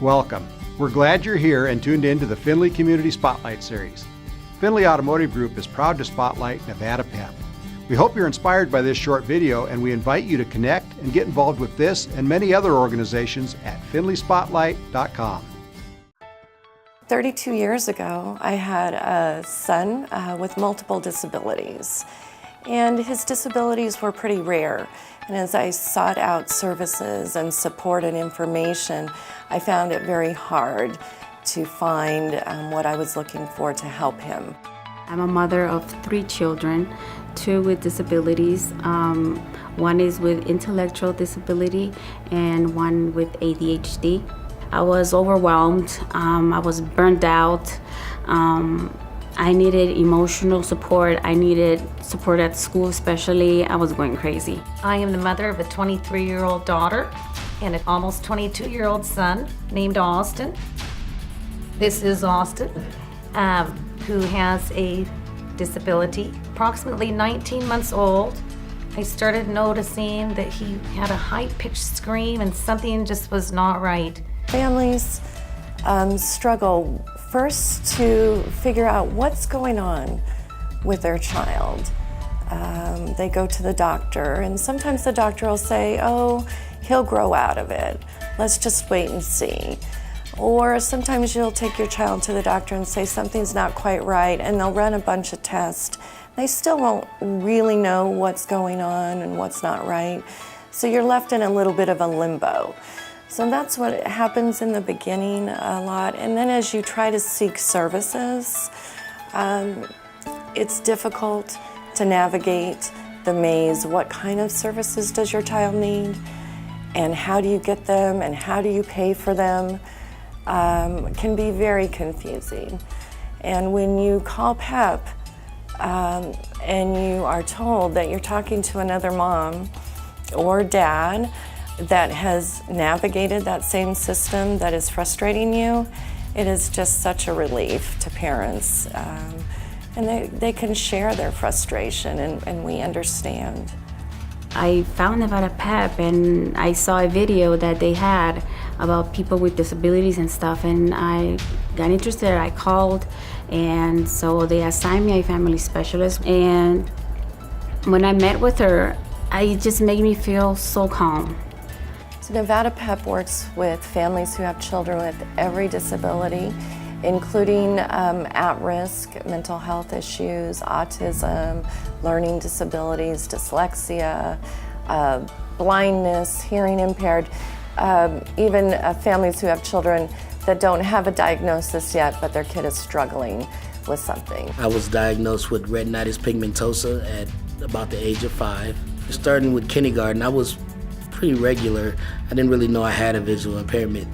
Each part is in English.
Welcome. We're glad you're here and tuned in to the Findlay Community Spotlight Series. Findlay Automotive Group is proud to spotlight Nevada PEP. We hope you're inspired by this short video, and we invite you to connect and get involved with this and many other organizations at findlayspotlight.com. 32 years ago, I had a son with multiple disabilities, and his disabilities were pretty rare. And as I sought out services and support and information, I found it very hard to find what I was looking for to help him. I'm a mother of 3 children, 2 with disabilities. One is with intellectual disability and one with ADHD. I was overwhelmed. I was burned out. I needed emotional support. I needed support at school especially. I was going crazy. I am the mother of a 23-year-old daughter and an almost 22-year-old son named Austin. This is Austin, who has a disability. Approximately 19 months old, I started noticing that he had a high-pitched scream and something just was not right. Families struggle first to figure out what's going on with their child. They go to the doctor, and sometimes the doctor will say, oh, he'll grow out of it. Let's just wait and see. Or sometimes you'll take your child to the doctor and say something's not quite right, and they'll run a bunch of tests. They still won't really know what's going on and what's not right. So you're left in a little bit of a limbo. So that's what happens in the beginning a lot. And then as you try to seek services, it's difficult to navigate the maze. What kind of services does your child need? And how do you get them? And how do you pay for them? Can be very confusing. And when you call PEP and you are told that you're talking to another mom or dad that has navigated that same system that is frustrating you, it is just such a relief to parents. And they can share their frustration, and we understand. I found Nevada PEP and I saw a video that they had about people with disabilities and stuff, and I got interested. I called, and so they assigned me a family specialist, and when I met with her, it just made me feel so calm. So Nevada PEP works with families who have children with every disability, including at-risk mental health issues, autism, learning disabilities, dyslexia, blindness, hearing impaired, even families who have children that don't have a diagnosis yet, but their kid is struggling with something. I was diagnosed with retinitis pigmentosa at about the age of 5. Starting with kindergarten, I was pretty regular. I didn't really know I had a visual impairment.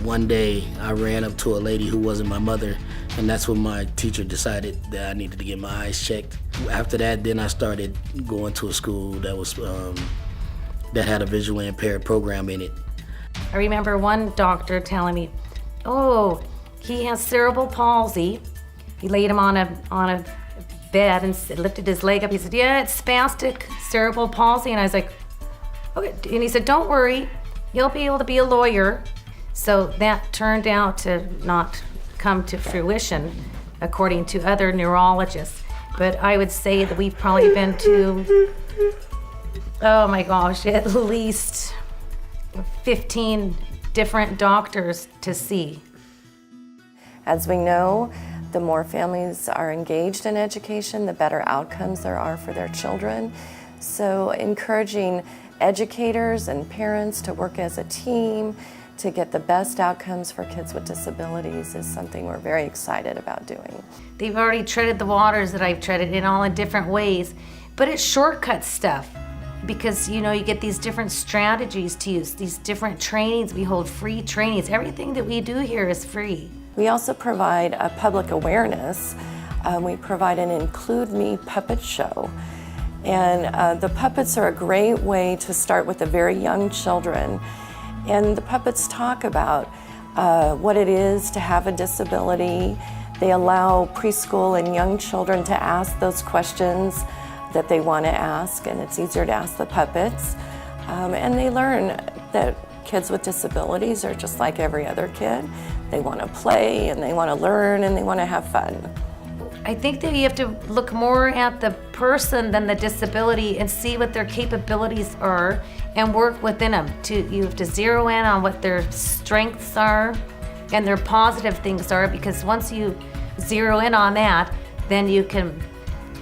One day I ran up to a lady who wasn't my mother, and that's when my teacher decided that I needed to get my eyes checked. After that, then I started going to a school that was that had a visually impaired program in it. I remember one doctor telling me, oh, he has cerebral palsy. He laid him on a bed and lifted his leg up. He said, yeah, it's spastic cerebral palsy. And I was like, okay. And he said, don't worry, you'll be able to be a lawyer. So that turned out to not come to fruition, according to other neurologists. But I would say that we've probably been to, oh my gosh, at least 15 different doctors to see. As we know, the more families are engaged in education, the better outcomes there are for their children. So encouraging educators and parents to work as a team to get the best outcomes for kids with disabilities is something we're very excited about doing. They've already treaded the waters that I've treaded in all in different ways, but it's shortcut stuff because you get these different strategies to use, these different trainings. We hold free trainings. Everything that we do here is free. We also provide a public awareness. We provide an Include Me puppet show. And the puppets are a great way to start with the very young children. And the puppets talk about what it is to have a disability. They allow preschool and young children to ask those questions that they want to ask, and it's easier to ask the puppets. And they learn that kids with disabilities are just like every other kid. They want to play and they want to learn and they want to have fun. I think that you have to look more at the person than the disability and see what their capabilities are and work within them. You have to zero in on what their strengths are and their positive things are, because once you zero in on that, then you can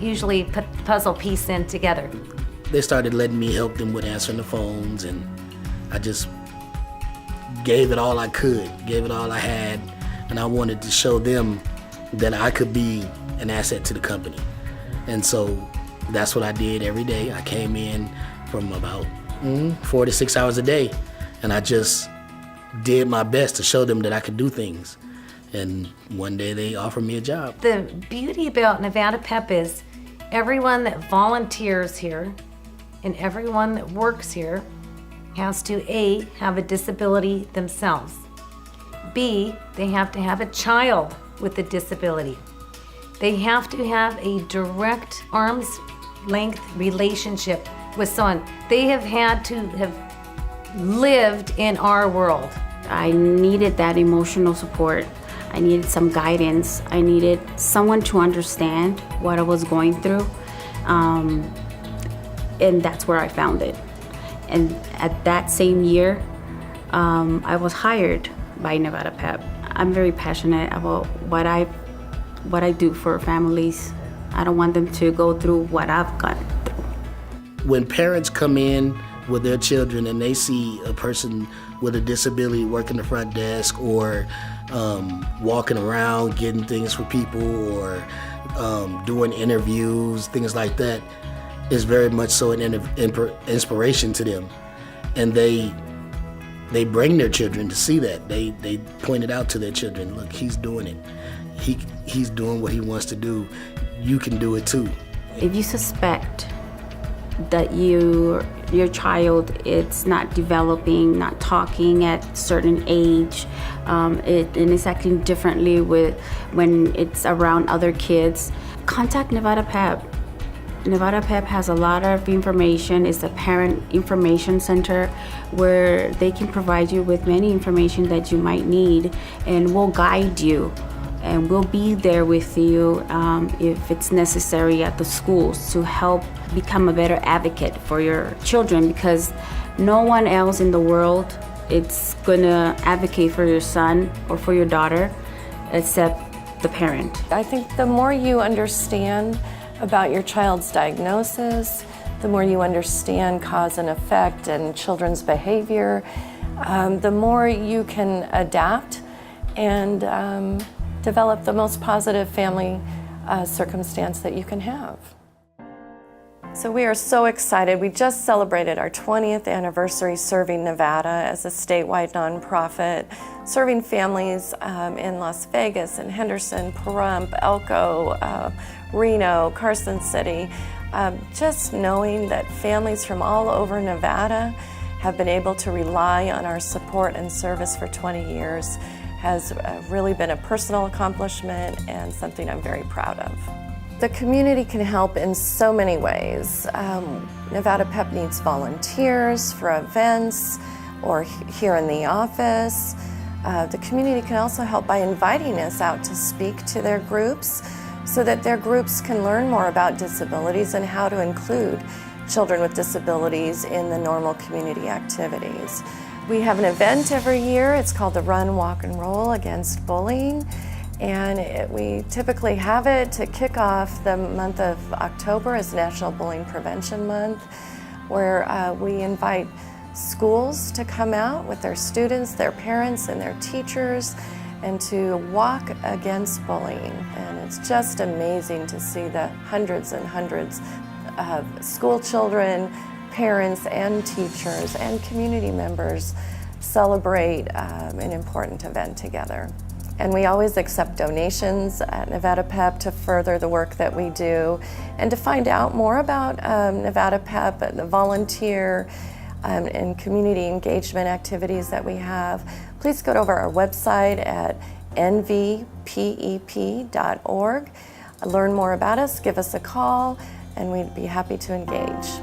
usually put the puzzle piece in together. They started letting me help them with answering the phones, and I just gave it all I could, gave it all I had, and I wanted to show them that I could be an asset to the company. And so that's what I did every day. I came in from about 4 to 6 hours a day, and I just did my best to show them that I could do things. And one day they offered me a job. The beauty about Nevada PEP is everyone that volunteers here and everyone that works here has to A, have a disability themselves. B, they have to have a child with a disability. They have to have a direct arm's length relationship with someone. They have had to have lived in our world. I needed that emotional support. I needed some guidance. I needed someone to understand what I was going through. And that's where I found it. And at that same year, I was hired by Nevada PEP. I'm very passionate about what I do for families. I don't want them to go through what I've gone through. When parents come in with their children and they see a person with a disability working the front desk or walking around getting things for people or doing interviews, things like that, is very much so an inspiration to them. And they bring their children to see that. They point it out to their children. Look, he's doing it. He's doing what he wants to do. You can do it too. If you suspect that your child is not developing, not talking at a certain age, and it's acting differently when it's around other kids, contact Nevada PEP. Nevada PEP has a lot of information. It's a parent information center where they can provide you with many information that you might need, and we'll guide you. And we'll be there with you if it's necessary at the schools to help become a better advocate for your children, because no one else in the world is gonna advocate for your son or for your daughter except the parent. I think the more you understand about your child's diagnosis, the more you understand cause and effect and children's behavior, the more you can adapt and develop the most positive family circumstance that you can have. So we are so excited. We just celebrated our 20th anniversary serving Nevada as a statewide nonprofit, serving families in Las Vegas and Henderson, Pahrump, Elko, Reno, Carson City. Just knowing that families from all over Nevada have been able to rely on our support and service for 20 years has really been a personal accomplishment and something I'm very proud of. The community can help in so many ways. Nevada PEP needs volunteers for events or here in the office. The community can also help by inviting us out to speak to their groups so that their groups can learn more about disabilities and how to include children with disabilities in the normal community activities. We have an event every year. It's called the Run, Walk, and Roll Against Bullying. And we typically have it to kick off the month of October as National Bullying Prevention Month, where we invite schools to come out with their students, their parents, and their teachers, and to walk against bullying. And it's just amazing to see the hundreds and hundreds of school children, parents and teachers and community members celebrate an important event together. And we always accept donations at Nevada PEP to further the work that we do. And to find out more about Nevada PEP, the volunteer and community engagement activities that we have, please go over our website at nvpep.org. Learn more about us, give us a call, and we'd be happy to engage.